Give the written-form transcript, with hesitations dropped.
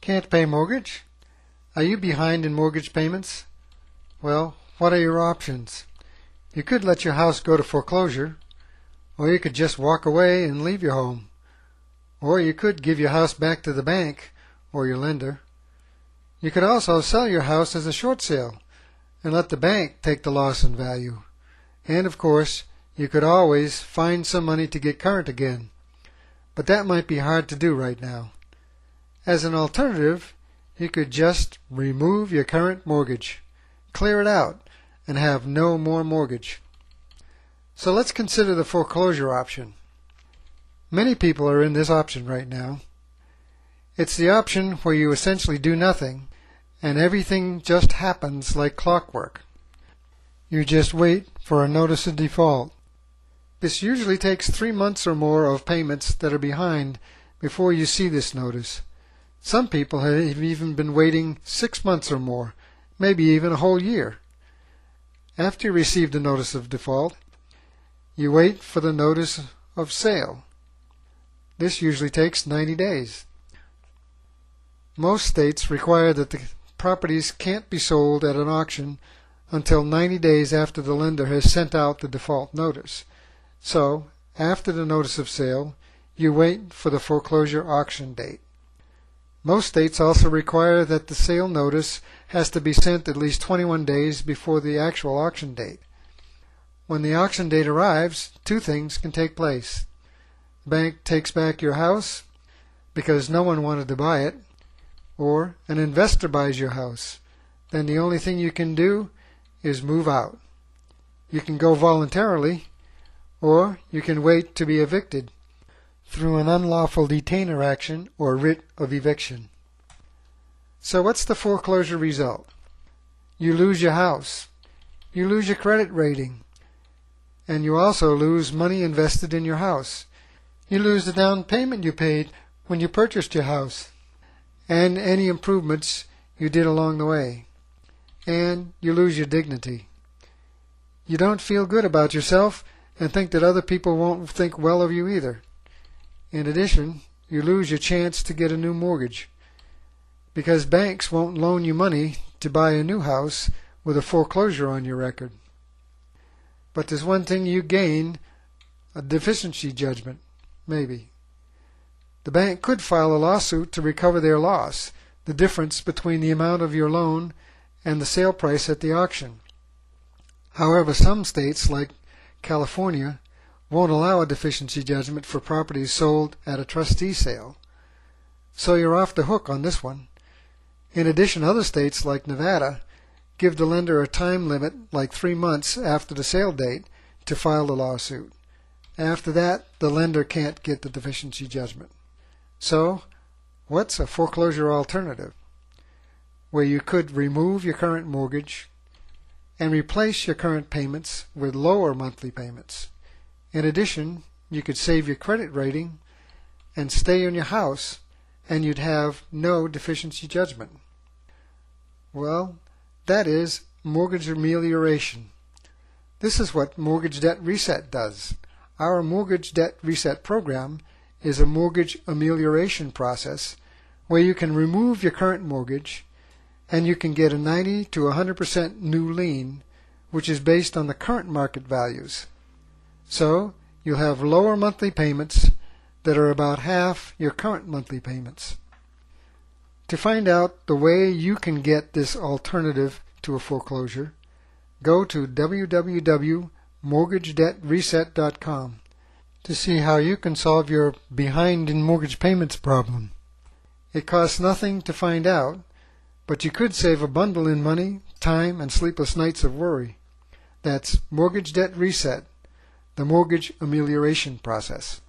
Can't pay mortgage? Are you behind in mortgage payments? Well, what are your options? You could let your house go to foreclosure, or you could just walk away and leave your home. Or you could give your house back to the bank or your lender. You could also sell your house as a short sale and let the bank take the loss in value. And of course, you could always find some money to get current again. But that might be hard to do right now. As an alternative, you could just remove your current mortgage, clear it out, and have no more mortgage. So let's consider the foreclosure option. Many people are in this option right now. It's the option where you essentially do nothing and everything just happens like clockwork. You just wait for a notice of default. This usually takes 3 months or more of payments that are behind before you see this notice. Some people have even been waiting 6 months or more, maybe even a whole year. After you receive the notice of default, you wait for the notice of sale. This usually takes 90 days. Most states require that the properties can't be sold at an auction until 90 days after the lender has sent out the default notice. So, after the notice of sale, you wait for the foreclosure auction date. Most states also require that the sale notice has to be sent at least 21 days before the actual auction date. When the auction date arrives, 2 things can take place. The bank takes back your house because no one wanted to buy it, or an investor buys your house. Then the only thing you can do is move out. You can go voluntarily, or you can wait to be evicted through an unlawful detainer action or writ of eviction. So what's the foreclosure result? You lose your house, you lose your credit rating, and you also lose money invested in your house. You lose the down payment you paid when you purchased your house, and any improvements you did along the way. And you lose your dignity. You don't feel good about yourself and think that other people won't think well of you either. In addition, you lose your chance to get a new mortgage because banks won't loan you money to buy a new house with a foreclosure on your record. But there's one thing you gain, a deficiency judgment, maybe. The bank could file a lawsuit to recover their loss, the difference between the amount of your loan and the sale price at the auction. However, some states, like California, won't allow a deficiency judgment for properties sold at a trustee sale. So you're off the hook on this one. In addition, other states, like Nevada, give the lender a time limit, like 3 months after the sale date, to file the lawsuit. After that, the lender can't get the deficiency judgment. So, what's a foreclosure alternative? Where you could remove your current mortgage and replace your current payments with lower monthly payments. In addition, you could save your credit rating and stay in your house, and you'd have no deficiency judgment. Well, that is mortgage amelioration. This is what Mortgage Debt Reset does. Our Mortgage Debt Reset program is a mortgage amelioration process where you can remove your current mortgage and you can get a 90 to 100% new lien, which is based on the current market values. So you'll have lower monthly payments that are about half your current monthly payments. To find out the way you can get this alternative to a foreclosure, go to www.mortgagedebtreset.com to see how you can solve your behind in mortgage payments problem. It costs nothing to find out, but you could save a bundle in money, time, and sleepless nights of worry. That's Mortgage Debt Reset, the mortgage amelioration process.